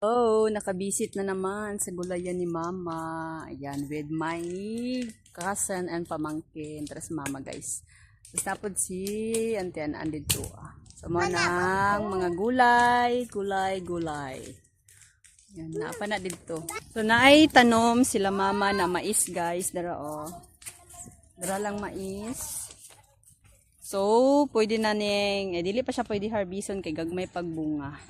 Oh, nakabisit na naman sa gulayan ni Mama. Ayan, with my cousin and pamangkin. Tapos Mama, guys. Tapos si Auntie Ann andito. So, mo ng mga gulay. Yan, napa na dito. So, naay tanom sila Mama na mais, guys. Dara, oh. Dara lang mais. So, pwede na ning, dili pa siya pwede harbison kay gagmay pagbunga.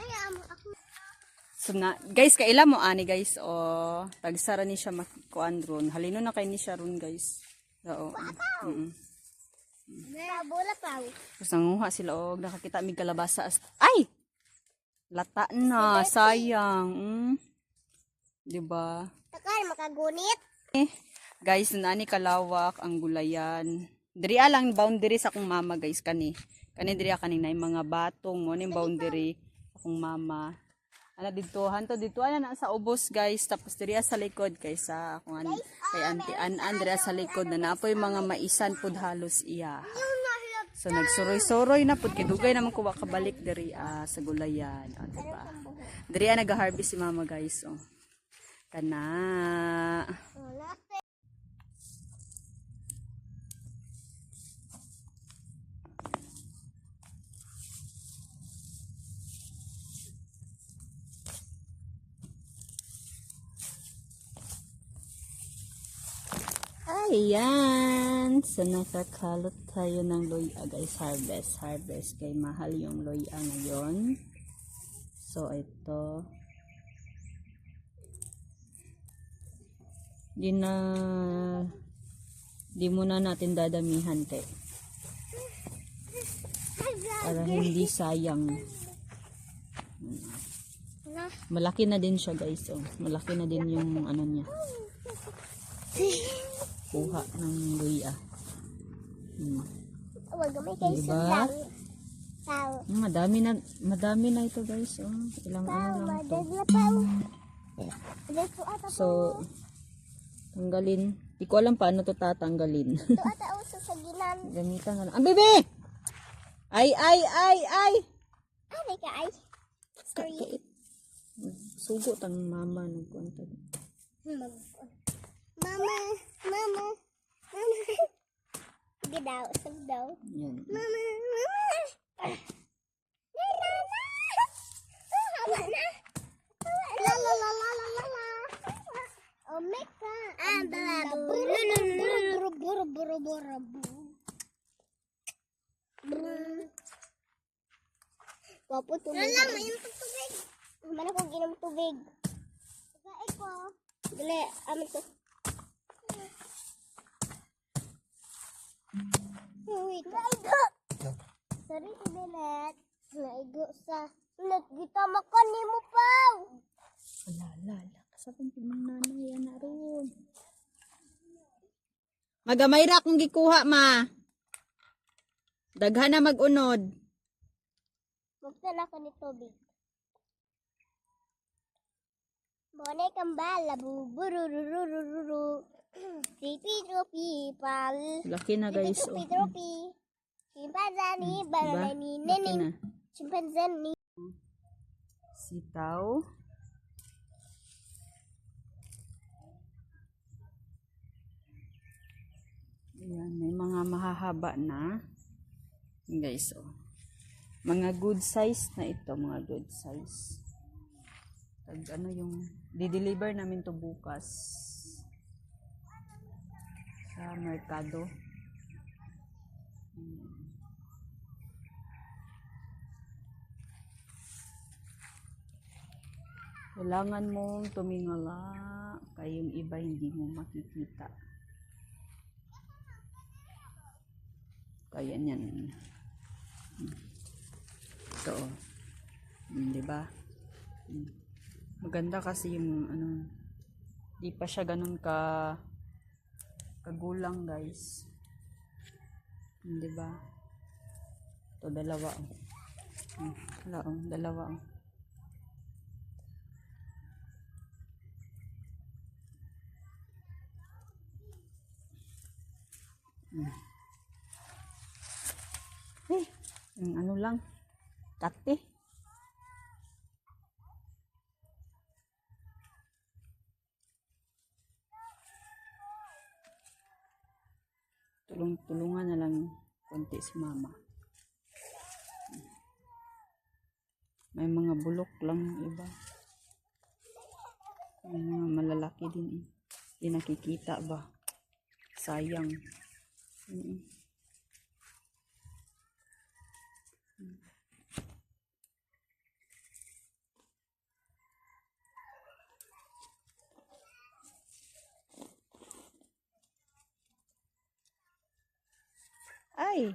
So na, guys, kaila mo ani guys, oh, tagsara ni siya makikuan ron. Halino na kay ni siya ron, guys. Oo. Bola pa. Tapos nanguha sila, oh, nakakita mig kalabasa. Ay! Lata na, sayang. Diba? Takay makagunit. Guys, nani kalawak ang gulayan. Diri lang boundary sa akong mama, guys, kani. Kani diri kanina yung mga batong mo, ning boundary akong mama. Ana dito, hanto dito ana na sa ubos, guys. Tapos diri sa likod kaysa akong kay Auntie Ann diri sa likod na napoy mga maisan pud halos iya. So nagsuroy-suroy na pud kidugay naman ko kabalik diri sa gulayan, diba? Diri nag-harvest si Mama, guys, oh. Kana. Ayan. So, nakakalot tayo ng loya, guys. Harvest. Kay mahal yung loya ngayon. So, ito. Di muna natin dadamihan, te. Para hindi sayang. Malaki na din siya, guys. Oh. Malaki na din yung ano niya. Kuha ng luya. Diba? Madami na ito, guys. Oh. Ilang ano lang ito. So, tanggalin. Di ko alam paano to tatanggalin. Gamitan na lang. Ang bebe! Ay! Ay, ka ay. Sorry. Sugo tang mama nagkwanta. Mama. Gidaw, sabdaw. Yan. Mama. La. Omeka. Wapo tubig. Lala, may tubig. Mana ko ginom tubig. Pagkain ko. Dali, amin to. Wait. Naigo. Sorry, Bilet. Naigo sa. Kita makan ni mo pa. Ala. Kasabang pinang nanay yan na ron. Magamay ra kung gikuha, ma. Daghan na magunod. Magtala ko ni tubig. Bonay kambala, buburururururu. Pedro Pipal. Laki na, guys. Oh. Pedro Pi. Chimpanzani, bananani, Laki nening. na. Chimpanzani. Sitaw. Ayan, may mga mahahaba na. Guys, oh. Mga good size na ito, mga good size. Ano yung di-deliver namin to bukas sa merkado. Kailangan mong tumingala kaya yung iba hindi mo makikita. Kaya niyan. Ito, diba? Maganda kasi yung ano, di pa siya ganun kagulang, guys. Diba? Ito, dalawa. Dalawa. Ano lang, kate. tulungan na lang konti si mama. May mga bulok lang iba. May mga malalaki din eh. Hindi nakikita ba? Sayang. Ay!